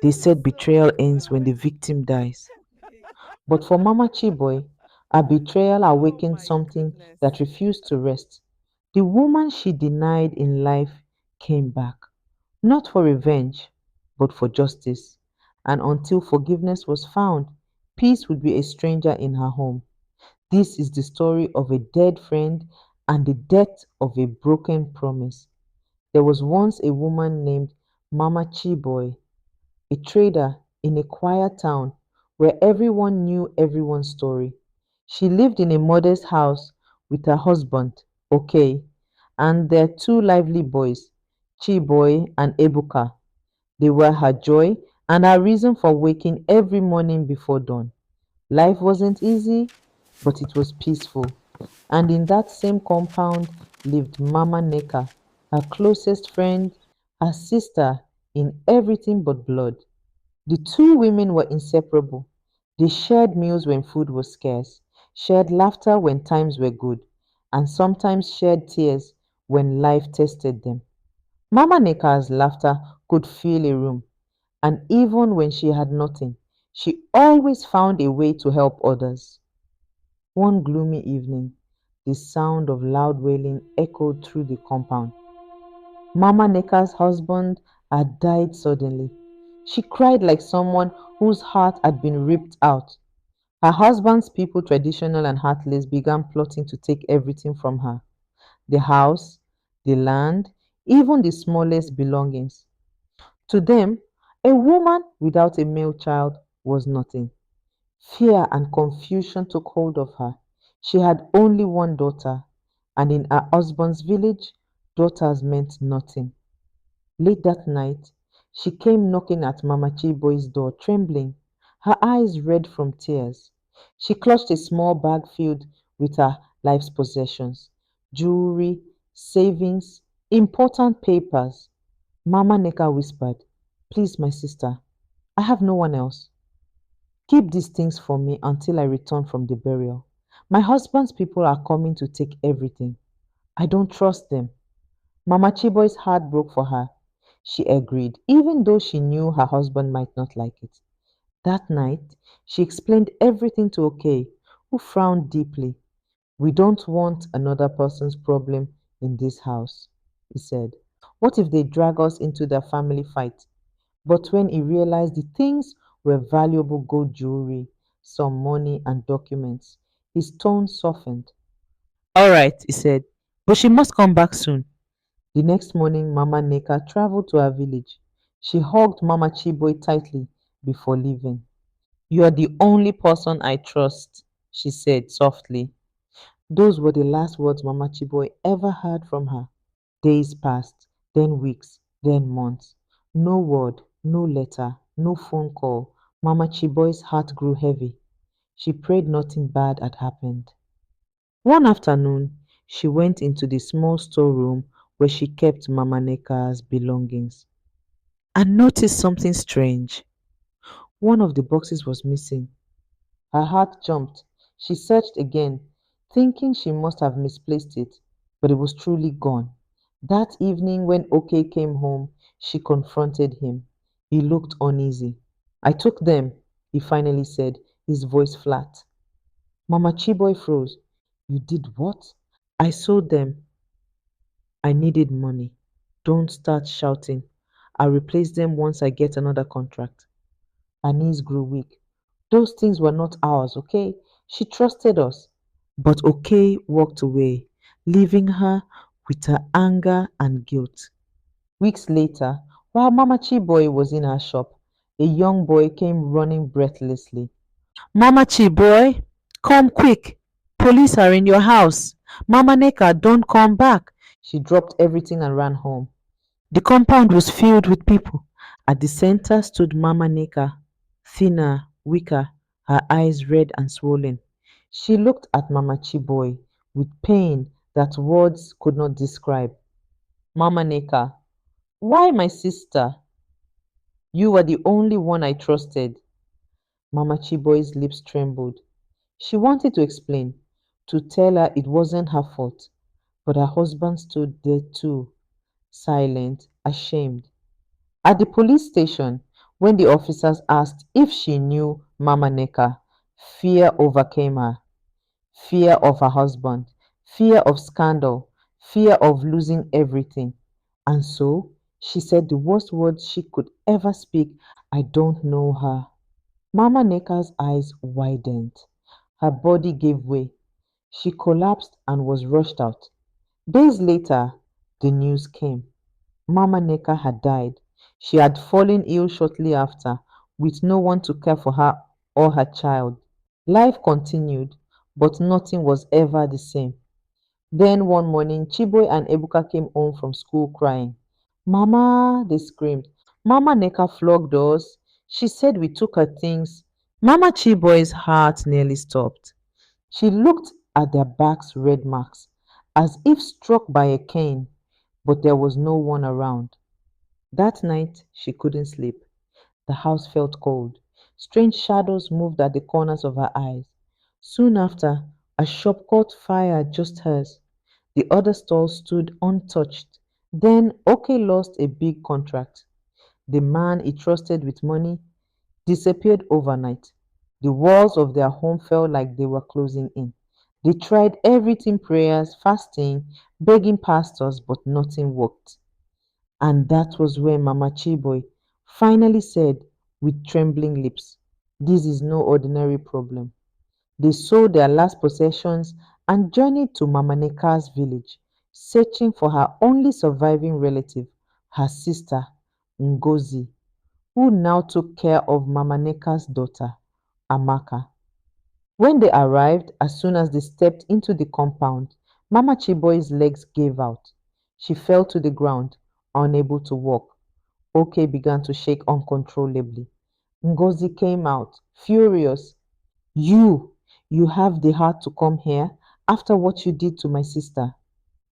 They said betrayal ends when the victim dies. But for Mama Chiboy, her betrayal Oh awakened my something goodness. that refused to rest. The woman she denied in life came back, not for revenge, but for justice. And until forgiveness was found, peace would be a stranger in her home. This is the story of a dead friend and the death of a broken promise. There was once a woman named Mama Chiboy, a trader in a quiet town where everyone knew everyone's story. She lived in a modest house with her husband, Okay, and their two lively boys, Chiboy and Ebuka. They were her joy and her reason for waking every morning before dawn. Life wasn't easy, but it was peaceful. And in that same compound lived Mama Neka, her closest friend, her sister in everything but blood. The two women were inseparable. They shared meals when food was scarce, shared laughter when times were good, and sometimes shared tears when life tested them. Mama Neka's laughter could fill a room, and even when she had nothing, she always found a way to help others. One gloomy evening, the sound of loud wailing echoed through the compound. Mama Neka's husband had died suddenly. She cried like someone whose heart had been ripped out. Her husband's people, traditional and heartless, began plotting to take everything from her: the house, the land, even the smallest belongings. To them, a woman without a male child was nothing. Fear and confusion took hold of her. She had only one daughter, and in her husband's village, daughters meant nothing. Late that night, she came knocking at Mama Chiboy's door, trembling, her eyes red from tears. She clutched a small bag filled with her life's possessions: jewelry, savings, important papers. Mama Neka whispered, "Please, my sister, I have no one else. Keep these things for me until I return from the burial. My husband's people are coming to take everything. I don't trust them." Mama Chiboy's heart broke for her. She agreed, even though she knew her husband might not like it. That night, she explained everything to Okay, who frowned deeply. "We don't want another person's problem in this house," he said. "What if they drag us into their family fight?" But when he realized the things were valuable gold jewelry, some money, and documents, his tone softened. "All right," he said, "but she must come back soon." The next morning, Mama Neka traveled to her village. She hugged Mama Chiboy tightly before leaving. "You are the only person I trust," she said softly. Those were the last words Mama Chiboy ever heard from her. Days passed, then weeks, then months. No word, no letter, no phone call. Mama Chiboy's heart grew heavy. She prayed nothing bad had happened. One afternoon, she went into the small storeroom where she kept Mama Neka's belongings and noticed something strange. One of the boxes was missing. Her heart jumped. She searched again, thinking she must have misplaced it, but it was truly gone. That evening, when OK came home, she confronted him. He looked uneasy. "I took them," he finally said, his voice flat. Mama Chiboy froze. "You did what?" "I sold them. I needed money." "Don't start shouting. I'll replace them once I get another contract." Her knees grew weak. "Those things were not ours, okay? She trusted us." But Okay walked away, leaving her with her anger and guilt. Weeks later, while Mama Chiboy was in her shop, a young boy came running breathlessly. "Mama Chiboy, come quick! Police are in your house! Mama Neka, don't come back!" She dropped everything and ran home. The compound was filled with people. At the center stood Mama Neka, thinner, weaker, her eyes red and swollen. She looked at Mama Chiboy with pain that words could not describe. "Mama Neka, why my sister? You were the only one I trusted." Mama Chiboy's lips trembled. She wanted to explain, to tell her it wasn't her fault, but her husband stood there too, silent, ashamed. At the police station, When the officers asked if she knew Mama Neka, fear overcame her. Fear of her husband, fear of scandal, fear of losing everything. And so she said the worst words she could ever speak: I don't know her. Mama Neka's eyes widened. Her body gave way. She collapsed and was rushed out. Days later, the news came. Mama Neka had died. She had fallen ill shortly after, with no one to care for her or her child. Life continued, but nothing was ever the same. Then one morning, Chiboy and Ebuka came home from school crying. Mama, they screamed. Mama Neka flogged us. She said we took her things. Mama Chiboy's heart nearly stopped. She looked at their backs' red marks, as if struck by a cane, but there was no one around. That night, she couldn't sleep. The house felt cold. Strange shadows moved at the corners of her eyes. Soon after, a shop caught fire just hers. The other stalls stood untouched. Then Oke lost a big contract. The man he trusted with money disappeared overnight. The walls of their home felt like they were closing in. They tried everything: prayers, fasting, begging pastors, but nothing worked. And that was when Mama Chiboy finally said with trembling lips, this is no ordinary problem. They sold their last possessions and journeyed to Mama Neka's village, searching for her only surviving relative, her sister, Ngozi, who now took care of Mama Neka's daughter, Amaka. When they arrived, as soon as they stepped into the compound, Mama Chiboy's legs gave out. She fell to the ground, unable to walk. Oke began to shake uncontrollably. Ngozi came out, furious. You, you have the heart to come here after what you did to my sister.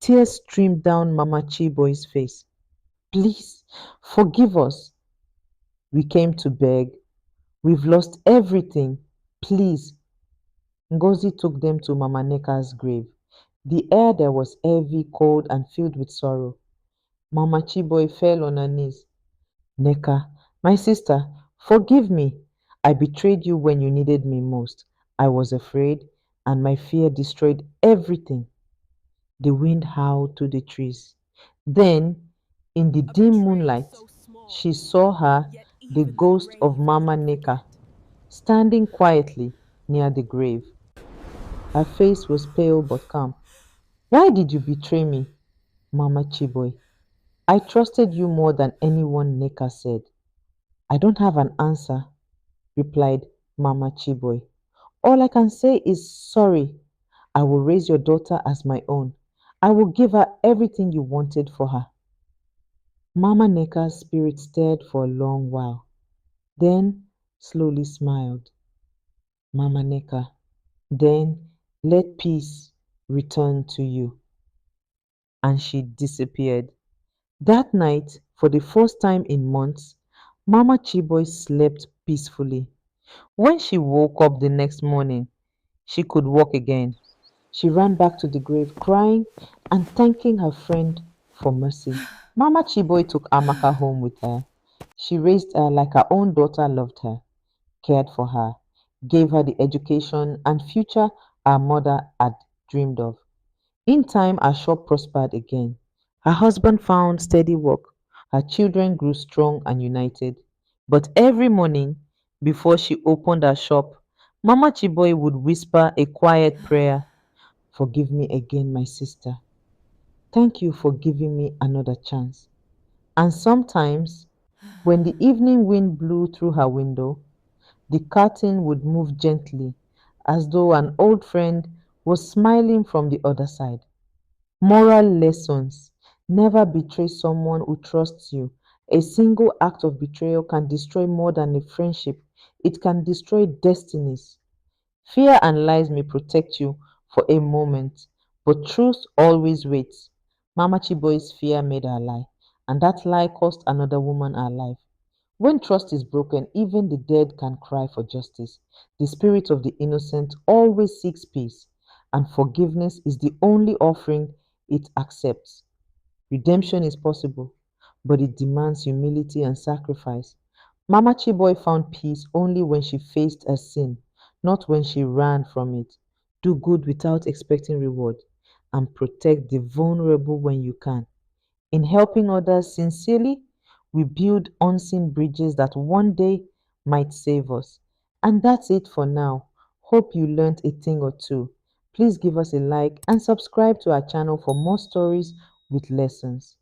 Tears streamed down Mama Chiboy's face. Please, forgive us. We came to beg. We've lost everything. Please. Ngozi took them to Mama Neka's grave. The air there was heavy, cold, and filled with sorrow. Mama Chiboy fell on her knees. Neka, my sister, forgive me. I betrayed you when you needed me most. I was afraid, and my fear destroyed everything. The wind howled through the trees. Then, in the dim moonlight, she saw her, the ghost of Mama Neka, standing quietly near the grave. Her face was pale but calm. Why did you betray me, Mama Chiboy? I trusted you more than anyone, Neka said. I don't have an answer, replied Mama Chiboy. All I can say is sorry. I will raise your daughter as my own. I will give her everything you wanted for her. Mama Neka's spirit stared for a long while, then slowly smiled. Mama Neka, then let peace return to you. And she disappeared. That night, for the first time in months, Mama Chiboy slept peacefully. When she woke up the next morning, she could walk again. She ran back to the grave, crying and thanking her friend for mercy. Mama Chiboy took Amaka home with her. She raised her like her own daughter, loved her, cared for her, gave her the education and future her mother had dreamed of. In time, her shop prospered again. Her husband found steady work. Her children grew strong and united. But every morning, before she opened her shop, Mama Chiboy would whisper a quiet prayer: Forgive me again, my sister. Thank you for giving me another chance. And sometimes, when the evening wind blew through her window, the curtain would move gently, as though an old friend was smiling from the other side. Moral lessons: never betray someone who trusts you. A single act of betrayal can destroy more than a friendship, it can destroy destinies. Fear and lies may protect you for a moment, but truth always waits. Mama Chiboy's fear made her lie, and that lie cost another woman her life. When trust is broken, even the dead can cry for justice. The spirit of the innocent always seeks peace, and forgiveness is the only offering it accepts. Redemption is possible, but it demands humility and sacrifice. Mama Chiboy found peace only when she faced a sin, not when she ran from it. Do good without expecting reward and protect the vulnerable when you can. In helping others sincerely, we build unseen bridges that one day might save us. And that's it for now. Hope you learned a thing or two. Please give us a like and subscribe to our channel for more stories with lessons.